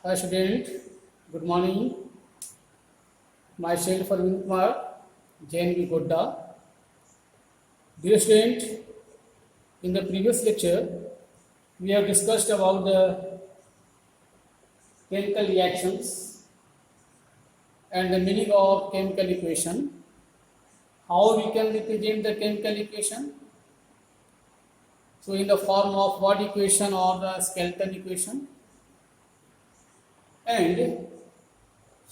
Hi student, good morning. Myself Arvind Kumar, JNB Godda. Dear student, in the previous lecture, we have discussed about the chemical reactions and the meaning of chemical equation. How we can represent the chemical equation? So in the form of what equation or the skeleton equation, and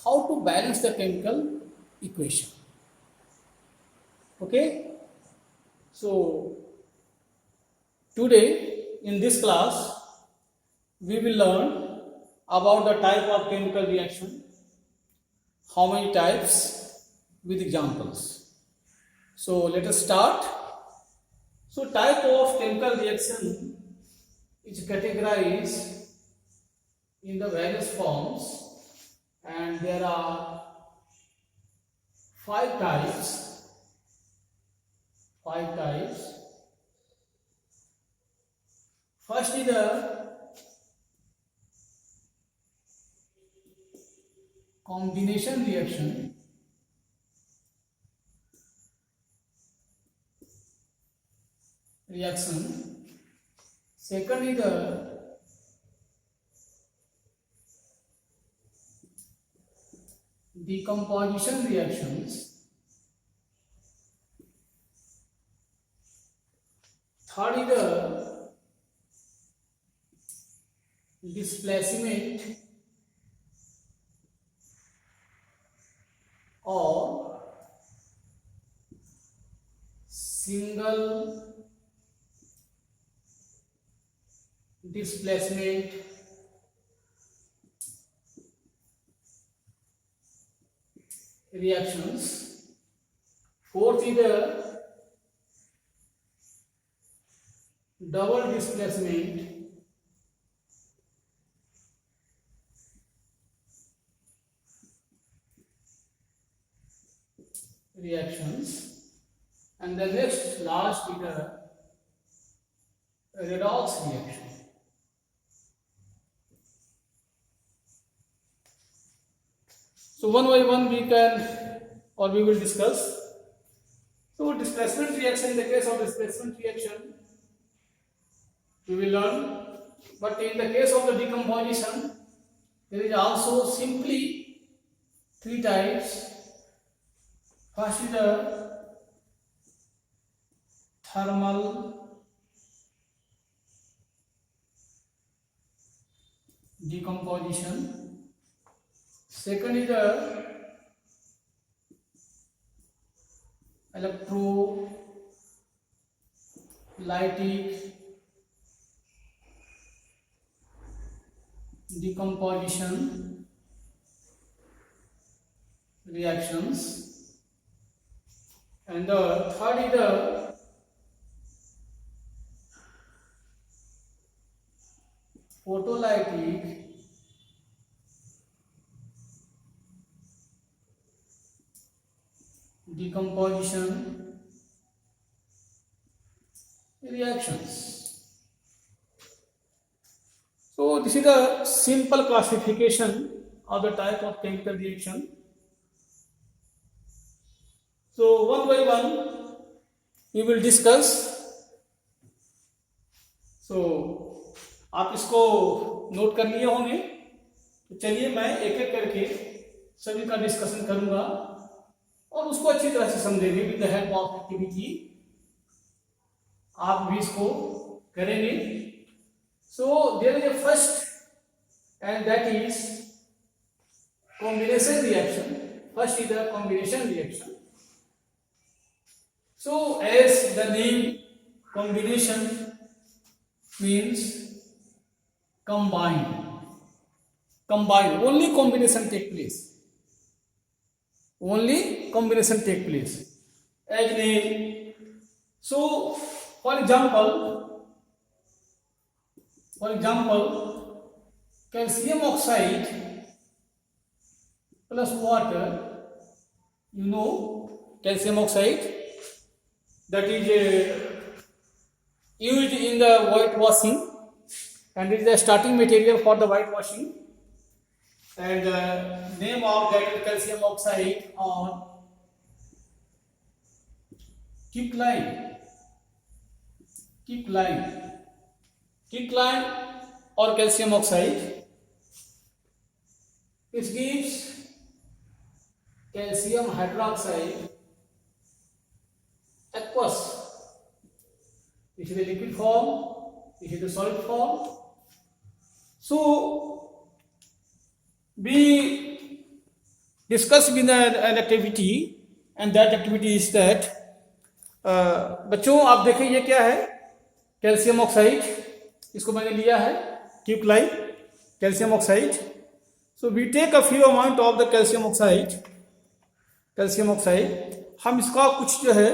how to balance the chemical equation. Okay, so today in this class we will learn about the type of chemical reaction, how many types, with examples. So let us start. So type of chemical reaction is categorized in the various forms, and there are five types. First is the combination reaction. Second is the decomposition reactions. Third is the displacement or single displacement reactions. Fourth is the double displacement reactions, and the next last is the redox reaction. So one by one we will discuss. So displacement reaction, in the case of displacement reaction we will learn, but in the case of the decomposition there is also simply three types. First is the thermal decomposition. Second is the electrolytic decomposition reactions, and the third is the photolytic decomposition reactions. So this is a simple classification of the type of chemical reaction. So one by one we will discuss. So आप इसको note कर लिए होंगे, तो चलिए मैं एक एक करके सभी का डिस्कशन करूंगा और उसको अच्छी तरह से समझेंगे with the help of activity. आप भी इसको करेंगे. So there is a first, and that is combination reaction. First is the combination reaction. So as the name combination means combine. Only combination take place. As name. So for example, calcium oxide plus water. You know calcium oxide, that is used in the whitewashing, and it is the starting material for the whitewashing. and the name of that is calcium oxide on quicklime or calcium oxide. It gives calcium hydroxide aqueous. This is the liquid form, this is the solid form. So we discuss with an activity, and that activity is that बच्चों आप देखें ये क्या है, calcium oxide, इसको मैंने लिया है quicklime calcium oxide. So we take a few amount of the calcium oxide, हम इसका कुछ जो है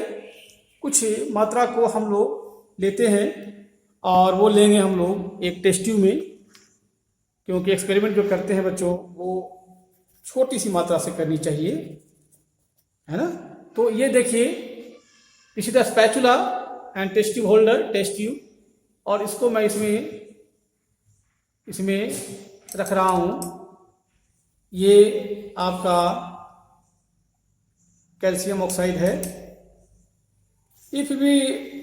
कुछ मात्रा को हम लोग लेते हैं और वो लेंगे हम लोग एक टेस्ट ट्यूब में, क्योंकि एक्सपेरिमेंट जो करते हैं बच्चों वो छोटी सी मात्रा से करनी चाहिए, है ना. तो ये देखिए, this is the spatula and test tube holder, test tube, और इसको मैं इसमें रख रहा हूँ. ये आपका कैल्शियम ऑक्साइड है. If we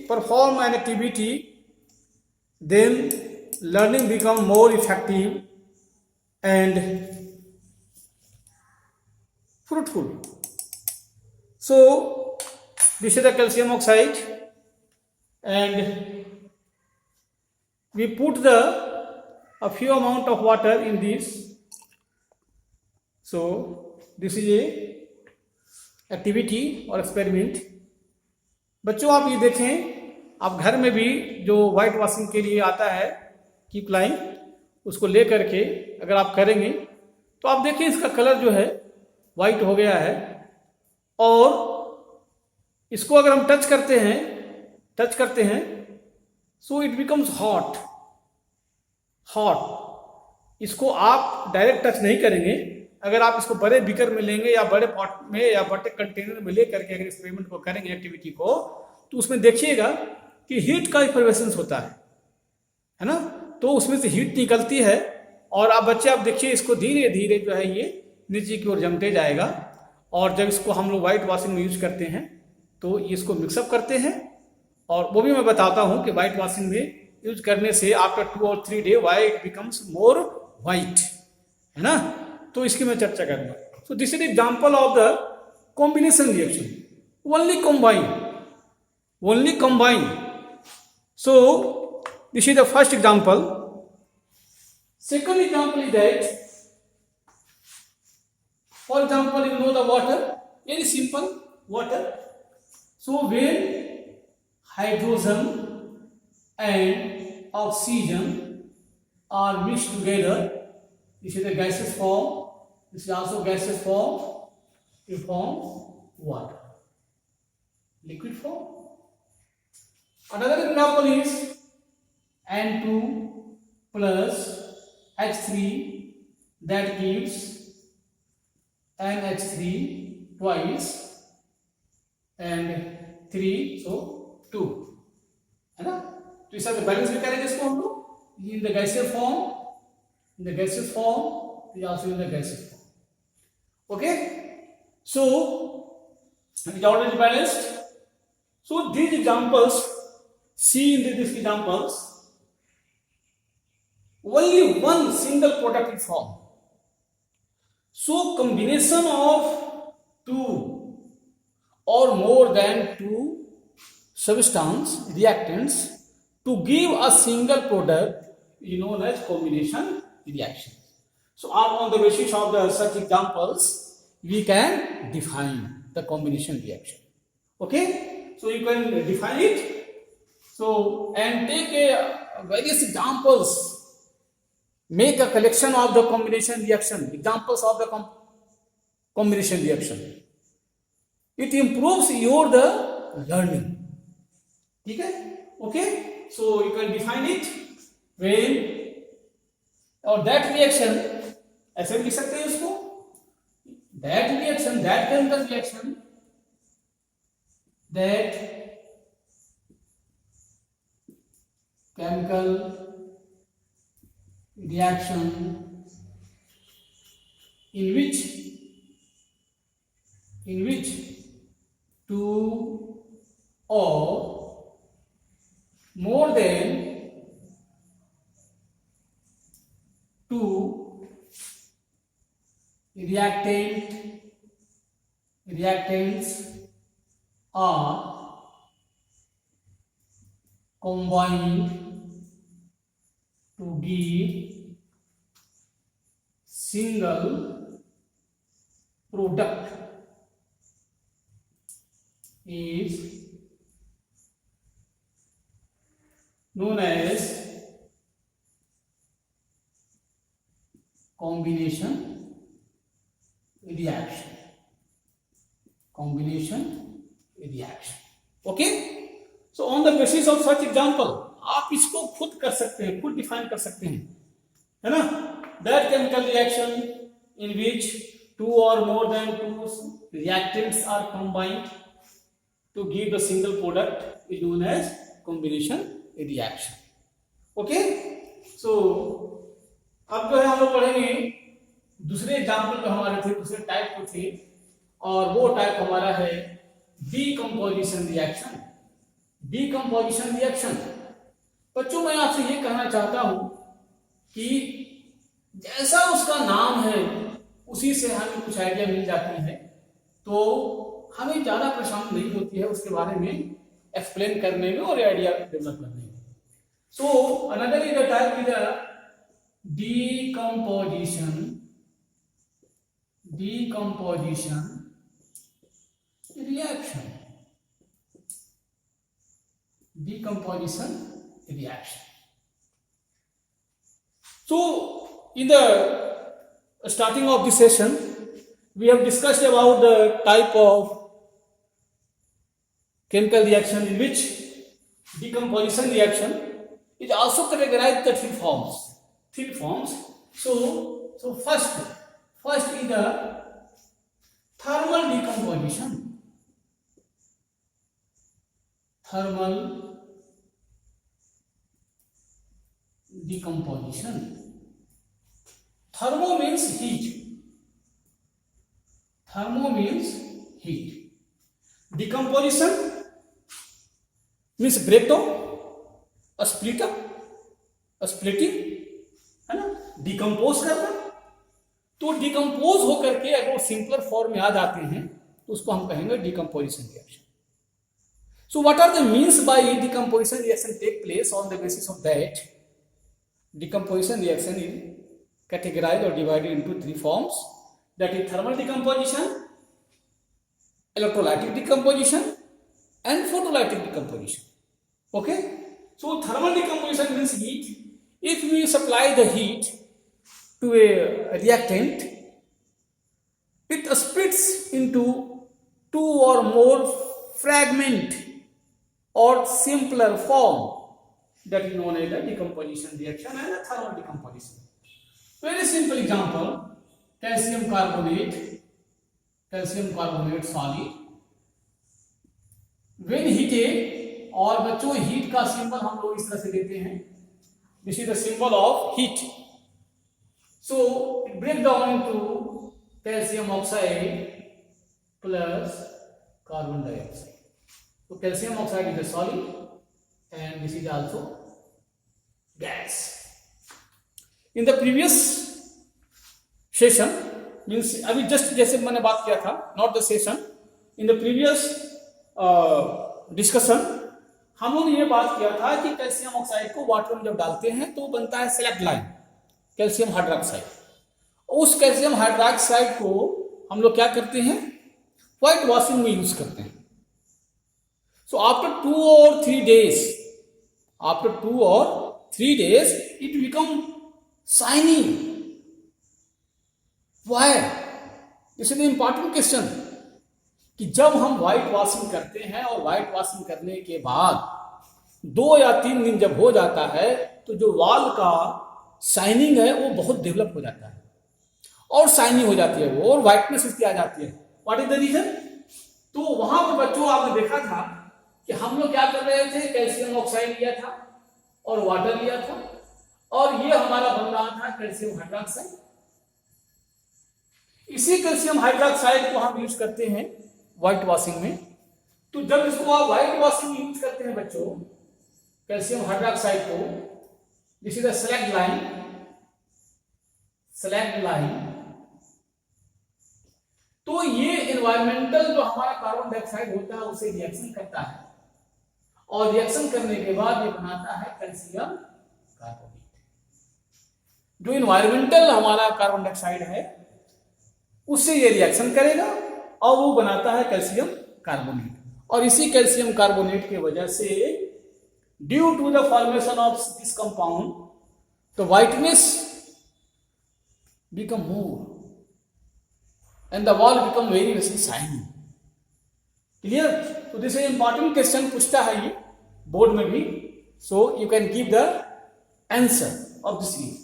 perform an activity then learning become more effective and fruitful. So this is the calcium oxide, and we put a few amount of water in this. So this is a activity or experiment. बच्चों आप ये देखें, आप घर में भी जो white washing के लिए आता है क्विकलाइन, उसको ले करके अगर आप करेंगे तो आप देखिए इसका कलर जो है वाइट हो गया है, और इसको अगर हम टच करते हैं सो इट बिकम्स हॉट. इसको आप डायरेक्ट टच नहीं करेंगे. अगर आप इसको बड़े बीकर में लेंगे या बड़े पॉट में या बड़े कंटेनर में ले करके अगर एक्सपेरिमेंट को करेंगे, एक्टिविटी को, तो उसमें देखिएगा कि हीट का इफर्वेसेंस होता है ना. तो उसमें से हीट निकलती है, और आप बच्चे आप देखिए इसको धीरे धीरे जो है ये नीचे की ओर जमते जाएगा. और जब इसको हम लोग वाइट वॉशिंग में यूज करते हैं तो इसको मिक्सअप करते हैं, और वो भी मैं बताता हूँ कि वाइट वॉशिंग में यूज करने से after 2 or 3 days white becomes more white, है ना. तो इसकी मैं चर्चा करूंगा. सो this is example of the combination reaction, only combine. So this is the first example. Second example is that, for example, you know the water, very simple water. So when hydrogen and oxygen are mixed together, this is the gaseous form, this is also gaseous form, it forms water, liquid form. Another example is N2 plus H3, that gives NH3 twice and 3, so 2, है ना. तो इस तरह balance भी करेंगे इसको हम लोग in the gaseous form, is also in the gaseous form. Okay, so it is already balanced. So these examples, see in these examples, only one single product is formed. So combination of 2 or more than 2 substance reactants to give a single product is known as combination reaction. So on the basis of the such examples, we can define the combination reaction. Okay, so you can define it. So and take various examples, make a collection of the combination reaction, examples of the combination reaction. It improves your the learning. ठीक है. Okay, so you can define it when, or that reaction, ऐसे भी लिख सकते हैं इसको, that reaction, that chemical reaction, that chemical reaction in which two or more than two reactants are combined to give single product is known as combination reaction. Okay, so on the basis of such example आप इसको खुद कर सकते हैं, खुद define कर सकते हैं, है ना. That chemical reaction in which two or more than two reactants are combined to give the single product is known as combination reaction. Okay, so अब जो है हम लोग पढ़ेंगे दूसरे एग्जाम्पल जो हमारे थे, दूसरे टाइप को थे, और वो टाइप हमारा है डीकंपोजिशन रिएक्शन. डीकंपोजिशन रिएक्शन बच्चों मैं आपसे ये कहना चाहता हूं कि जैसा उसका नाम है उसी से हमें कुछ आइडिया मिल जाती है, तो हमें ज्यादा परेशानी नहीं होती है उसके बारे में एक्सप्लेन करने में और आइडिया डेवलप करने में. So another is the type is the decomposition reaction. So in the starting of this session we have discussed about the type of chemical reaction in which decomposition reaction is also categorized the three forms. So first is the thermal decomposition. Thermo means heat. Decomposition means breakdown, a splitting, है ना, decompose करना. तो decompose होकर के अगर simpler form में आ जाते हैं तो उसको हम कहेंगे decomposition reaction. So what are the means by decomposition reaction take place. On the basis of that decomposition reaction is categorized or divided into three forms, that is thermal decomposition, electrolytic decomposition and photolytic decomposition. Okay, so thermal decomposition means heat. If we supply the heat to a reactant, it splits into two or more fragment or simpler form, that is known as the decomposition reaction and the thermal decomposition. Very simple example, calcium carbonate solid when heated, और बच्चों heat का symbol हम लोग इस तरह से देते हैं. This is the symbol of heat. So it breaks down into calcium oxide plus carbon dioxide. So calcium oxide is a solid and this is also gas. In the previous session, means अभी just जैसे मैंने बात किया था, not the session, in the previous discussion हम लोग ये बात किया था कि कैल्शियम ऑक्साइड को वाटर में जब डालते हैं तो बनता है सेलेक्ट लाइन कैल्शियम हाइड्रोक्साइड. उस कैल्शियम हाइड्रोक्साइड को हम लोग क्या करते हैं, व्हाइट वॉशिंग में यूज करते हैं. So after 2 or 3 days it become shiny. Why? This is the important question. कि जब हम व्हाइट वॉशिंग करते हैं और व्हाइट वॉशिंग करने के बाद 2 या 3 दिन जब हो जाता है तो जो वॉल का शाइनिंग है वो बहुत डेवलप हो जाता है और शाइनिंग हो जाती है वो, और व्हाइटनेस उसकी आ जाती है. What is the reason? तो वहां पर बच्चों आपने देखा था कि हम लोग क्या कर रहे थे, कैल्शियम ऑक्साइड लिया था और वाटर लिया था और ये हमारा बन रहा था कैल्शियम हाइड्रोक्साइड. इसी कैल्शियम हाइड्रोक्साइड को हम यूज करते हैं व्हाइट वॉशिंग में। तो जब इसको आप व्हाइट वॉशिंग में यूज करते हैं बच्चों, कैल्शियम हाइड्रोक्साइड को, this is the slag line, तो ये एनवायरमेंटल जो हमारा कार्बन डाइऑक्साइड होता है उसे रिएक्शन करता है, और रिएक्शन करने के बाद ये बनाता है कैल्शियम कार्बोनेट। जो एनवायरमेंटल हमारा कार्बन डाइऑक्साइड है उससे ये रिएक्शन करेगा और वो बनाता है कैल्शियम कार्बोनेट। और इसी कैल्शियम कार्बोनेट की वजह से due to the formation of this compound the whiteness become more and the wall become very shiny. Clear? तो दिस इज इंपॉर्टेंट क्वेश्चन पूछता है ये बोर्ड में भी, so you can give the answer of this reason.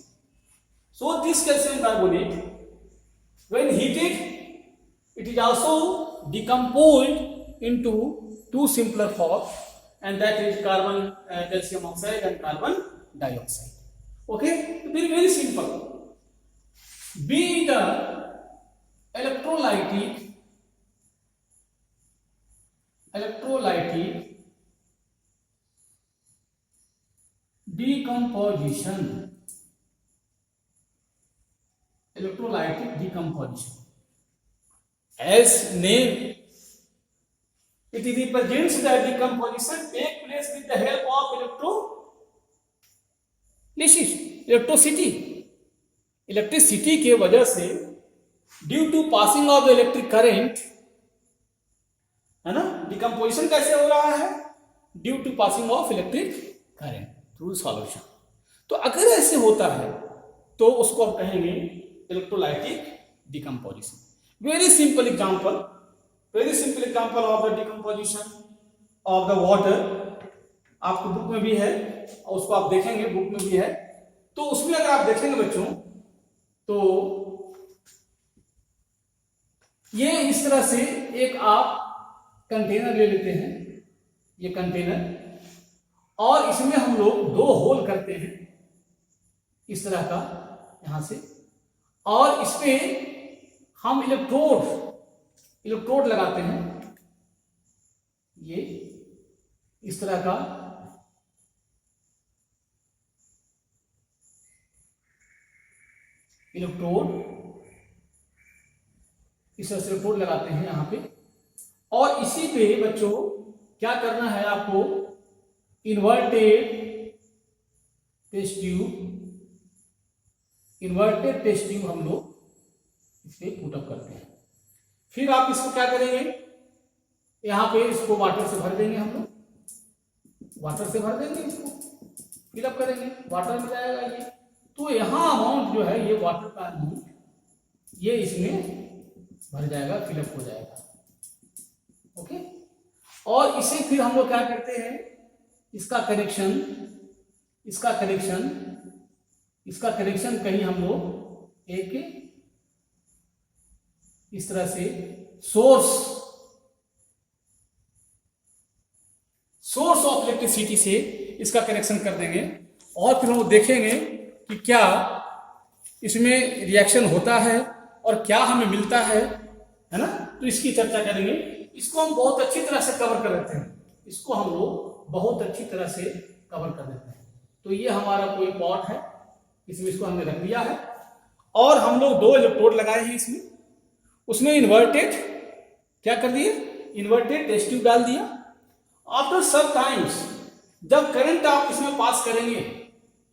So this calcium carbonate, when heated, it is also decomposed into two simpler forms, and that is carbon calcium oxide and carbon dioxide. Okay, very very simple. Be the electrolytic decomposition. Electrolytic decomposition. As name, it represents the decomposition take place with the help of electricity के वजह से due to passing of electric current, है ना. Decomposition कैसे हो रहा है? Due to passing of electric current through solution. तो अगर ऐसे होता है तो उसको हम कहेंगे electrolytic decomposition. Very simple example of the decomposition of the water आपको बुक में भी है और उसको आप देखेंगे, बुक में भी है. तो उसमें अगर आप देखेंगे बच्चों तो ये इस तरह से एक आप कंटेनर ले लेते हैं, ये कंटेनर, और इसमें हम लोग दो होल करते हैं इस तरह का यहां से, और इसमें हम इलेक्ट्रोड लगाते हैं, ये इस तरह का इलेक्ट्रोड लगाते हैं यहां पे. और इसी पे बच्चों क्या करना है आपको, इन्वर्टेड टेस्ट ट्यूब हम लोग इसे पुटअप करते हैं. फिर आप इसको क्या करेंगे, यहां पे इसको वाटर से भर देंगे, हम लोग वाटर से भर देंगे, इसको फिलअप करेंगे, वाटर मिल जाएगा ये. तो यहां अमाउंट जो है, ये वाटर का अमाउंट ये इसमें भर जाएगा, फिलअप हो जाएगा. ओके. और इसे फिर हम लोग क्या करते हैं, इसका कनेक्शन कहीं हम लोग एक इस तरह से सोर्स ऑफ इलेक्ट्रिसिटी से इसका कनेक्शन कर देंगे, और फिर हम लोग देखेंगे कि क्या इसमें रिएक्शन होता है और क्या हमें मिलता है ना. तो इसकी चर्चा करेंगे. इसको हम बहुत अच्छी तरह से कवर कर देते हैं, तो ये हमारा कोई पॉट है, इसमें इसको हमने रख दिया है, और हम लोग दो इलेक्ट्रोड लगाए हैं इसमें. उसमें इन्वर्टेड टेस्ट ट्यूब डाल दिया. आफ्टर सम टाइम्स जब करंट आप इसमें पास करेंगे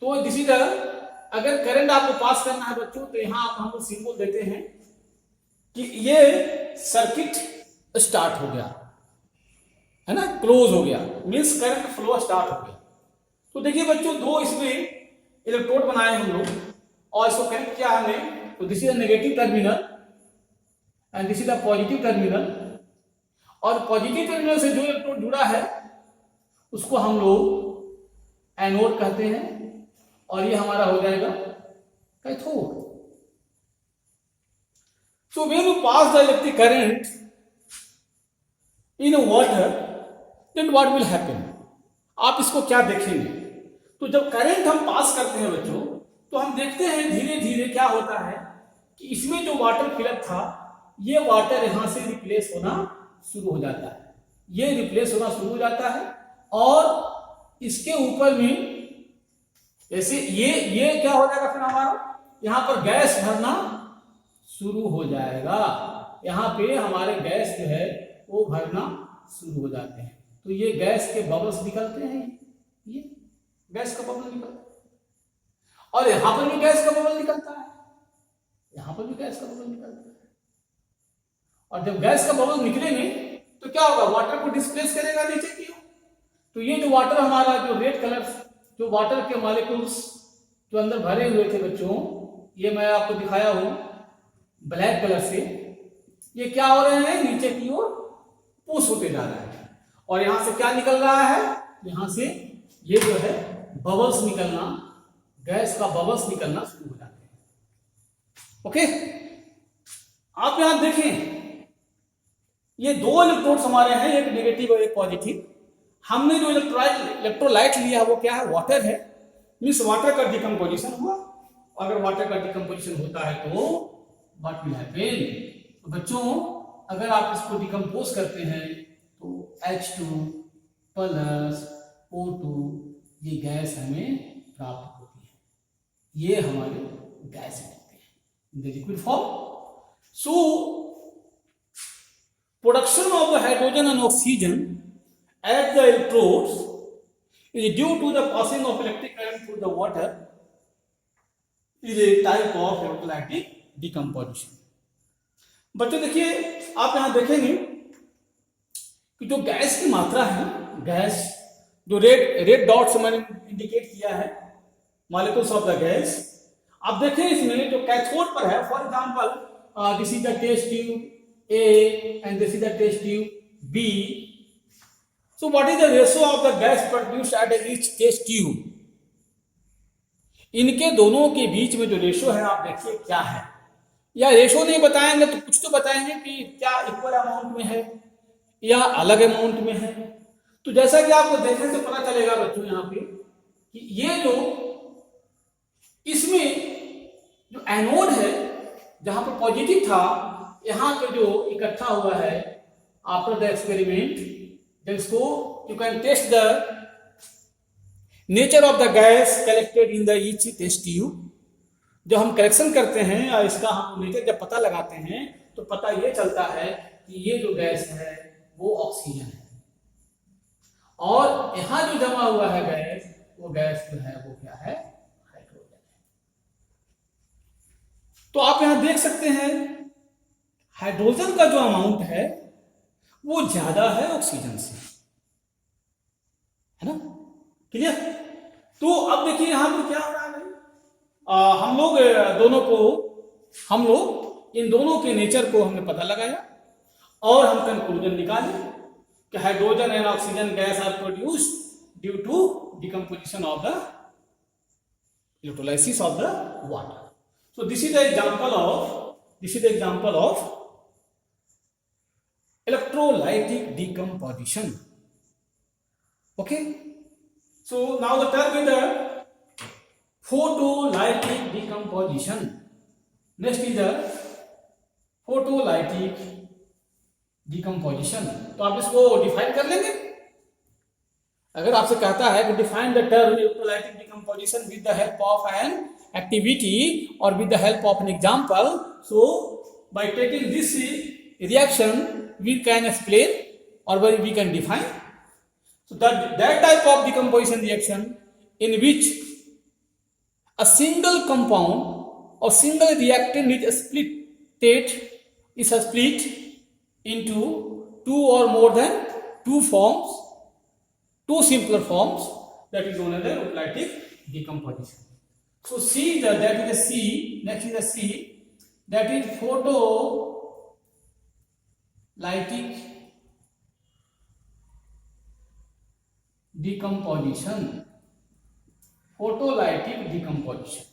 तो दिस इज अगर करंट आपको पास करना है बच्चों, तो यहां आप हम लोग सिंबल देते हैं कि ये सर्किट स्टार्ट हो गया, है ना, क्लोज हो गया, मीन्स करंट फ्लो स्टार्ट हो गया. तो देखिए बच्चों, दो इसमें इलेक्ट्रोड बनाए हम लोग और इसको कनेक्ट किया हमने. तो this is the negative terminal and this is the positive terminal, और पॉजिटिव टर्मिनल से जो इलेक्ट्रोड जुड़ा है उसको हम लोग एनोड कहते हैं, और ये हमारा हो जाएगा cathode. So when you pass the electric current in a water, then what will happen? आप इसको क्या देखेंगे, तो जब करंट हम पास करते हैं बच्चों, तो हम देखते हैं धीरे धीरे क्या होता है कि इसमें जो वाटर फिलअप था, ये वाटर यहां से रिप्लेस होना शुरू हो जाता है, ये रिप्लेस होना शुरू हो जाता है, और इसके ऊपर में जैसे ये क्या हो जाएगा, फिर हमारा यहाँ पर गैस भरना शुरू हो जाएगा। यहाँ पे हमारे गैस जो है वो भरना शुरू हो जाते हैं। तो ये गैस के बबल्स निकलते हैं, ये गैस का बबल निकलता है, और यहाँ पर भी गैस का बबल निकलता है, यहाँ पर भी गैस का बबल निकलता है। और जब गैस का बबल निकलेंगे तो क्या होगा, वाटर को डिस्प्लेस करेगा नीचे की ओर। तो ये जो वाटर हमारा, जो रेड कलर, जो वाटर के मॉलिक्यूल्स जो अंदर भरे हुए थे बच्चों, ये मैं आपको दिखाया हूं ब्लैक कलर से, ये क्या हो रहे हैं, नीचे की ओर पुश होते जा रहा है। और यहां से क्या निकल रहा है, यहां से ये जो है बबल्स निकलना, गैस का बबल्स निकलना शुरू हो जाते हैं। ओके, आप यहां देखें, ये दो इलेक्ट्रोड्स हमारे हैं, एक नेगेटिव और एक पॉजिटिव। हमने जो इलेक्ट्रोलाइट लिया वो क्या है, वाटर है, मीन्स वाटर का डिकम्पोजिशन हुआ। अगर वाटर का डिकम्पोजिशन होता है तो व्हाट विल हैपन, तो बच्चों अगर आप इसको डिकम्पोज करते हैं तो H2 प्लस O2 ये गैस हमें प्राप्त होती है, ये हमारे गैस होते हैं in the liquid form. So production of the hydrogen and oxygen at the electrodes is due to the passing of electric current through the water, is a type of electrolytic decomposition. बच्चों देखिए, आप यहां देखेंगे कि जो gas की मात्रा है, गैस जो रेड डॉट से मैंने इंडिकेट किया है मॉलिक्यूल्स ऑफ द गैस, आप देखें इसमें जो कैथोड पर है, for example this is the test tube A and this is the test tube B. So what is the ratio of the gas produced at each test tube? इनके दोनों के बीच में जो रेशो है आप देखिए क्या है, या रेशो नहीं बताएंगे तो कुछ तो बताएंगे कि क्या इक्वल अमाउंट में है या अलग अमाउंट में है। तो जैसा कि आपको देखने से पता चलेगा बच्चों यहाँ पे कि ये जो इसमें जो एनोड है जहां पर पॉजिटिव था, यहाँ पे जो इकट्ठा हुआ है आफ्टर द एक्सपेरिमेंट, इसको you can test the nature of the gas collected in the each test tube। जो हम कलेक्शन करते हैं या इसका हम नेचर जब पता लगाते हैं तो पता ये चलता है कि ये जो गैस है वो ऑक्सीजन है, और यहां जो जमा हुआ है गैस, वो गैस जो है वो क्या है, हाइड्रोजन है। तो आप यहां देख सकते हैं हाइड्रोजन का जो अमाउंट है वो ज्यादा है ऑक्सीजन से, है ना, क्लियर। तो अब देखिए यहां पर क्या हो रहा है, हम लोग इन दोनों के नेचर को हमने पता लगाया और हम कंक्लूजन निकाले कि hydrogen and oxygen gas are produced due to decomposition of the electrolysis of the water. So this is the example of electrolytic decomposition. Okay, so now the term is the photolytic decomposition. Next is the photolytic decomposition. तो आप इसको define कर लेंगे। अगर आपसे कहता है कि define the term electrolytic decomposition with the help of an activity or with the help of an example, so by taking this reaction we can explain or we can define. So that type of decomposition reaction in which a single compound or single reactant is split into two or more than two simpler forms, that is known as the electrolytic decomposition. So that is the C. Next is the C, that is photolytic decomposition। Photolytic decomposition.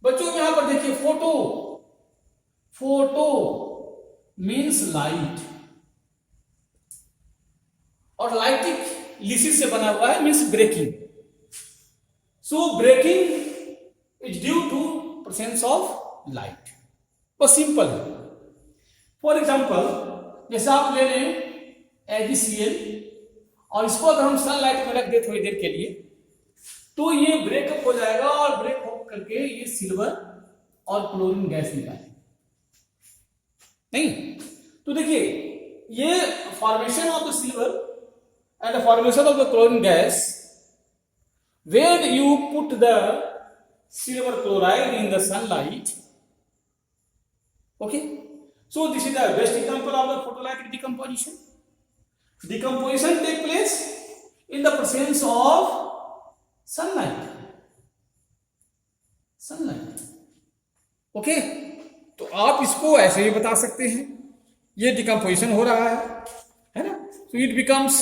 बच्चों यहां पर देखिए photo means light, और lytic lysis से बना हुआ है, means breaking. So breaking is due to presence of light. वो सिंपल है। फॉर एग्जाम्पल जैसे आप ले लें AgCl और इसको अगर हम सनलाइट में रख दें थोड़ी देर के लिए तो ये ब्रेकअप हो जाएगा और ब्रेक हो करके ये सिल्वर और क्लोरीन गैस निकालेगा। नहीं तो देखिए ये formation of the silver and the formation of the chlorine gas when you put the silver chloride in the sunlight, okay, so this is the best example of the photolytic decomposition. Decomposition take place in the presence of sunlight. Okay, तो आप इसको ऐसे ही बता सकते हैं ये decomposition हो रहा है ना। तो इट बिकम्स,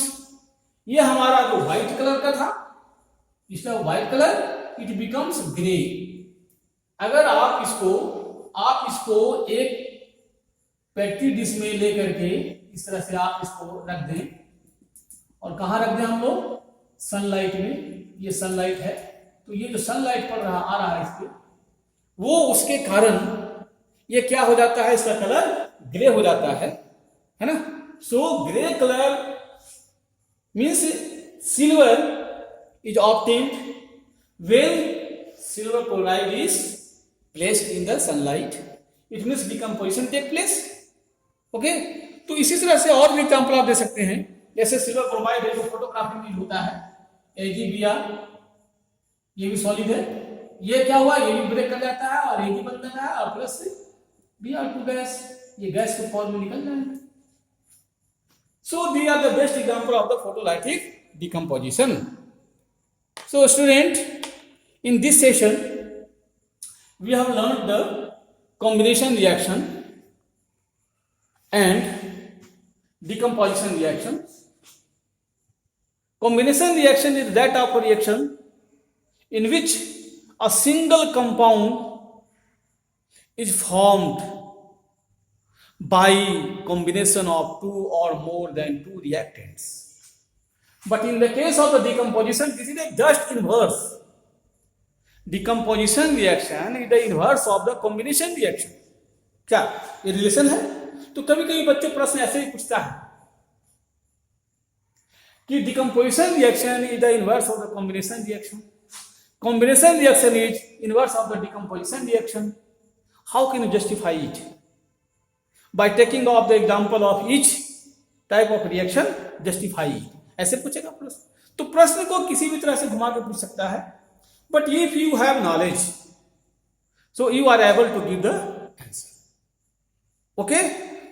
ये हमारा जो व्हाइट कलर का था इसका white colour, it becomes grey. अगर आप इसको एक पेट्री डिश में लेकर के इस तरह से आप इसको रख दें और कहाँ रख दें हम लोग, सनलाइट में। ये सनलाइट है तो ये जो सनलाइट आ रहा है इस पे, वो उसके कारण ये क्या हो जाता है, इसका कलर ग्रे हो जाता है ना। So grey colour means silver is obtained when silver chloride is placed in the sunlight. It means decomposition take place. Okay, तो इसी तरह से और भी एग्जाम्पल आप दे सकते हैं। जैसे सिल्वर क्रोमाइड है जो फोटोग्राफी में होता है, AgBr, ये भी सॉलिड है। ये क्या हुआ, ये भी ब्रेक कर जाता है और Ag बन जाता है और प्लस Br2 गैस, ये गैस के फॉर्म में निकल जाएगा। So these are the best example of the photolytic decomposition. So student, in this session we have learned the combination reaction and decomposition reaction. Combination reaction is that of a reaction in which a single compound is formed by combination of two or more than two reactants. But in the case of the decomposition, this is a just inverse. Decomposition reaction is the inverse of the combination reaction. क्या ये relation है? तो कभी कभी बच्चे प्रश्न ऐसे ही पूछता है कि decomposition reaction is the inverse of the combination reaction. Combination reaction is inverse of the decomposition reaction. How can you justify it? By taking off the example of each type of reaction, justify it. ऐसे पूछेगा प्रश्न। तो प्रश्न को किसी भी तरह से घुमा के पूछ सकता है, but if you have knowledge so you are able to give the answer. Okay,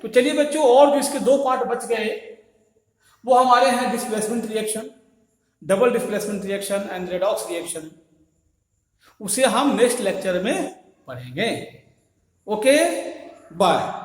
तो चलिए बच्चों, और जो इसके दो पार्ट बच गए वो हमारे हैं displacement reaction, double displacement reaction and redox reaction. उसे हम नेक्स्ट लेक्चर में पढ़ेंगे। Okay, bye.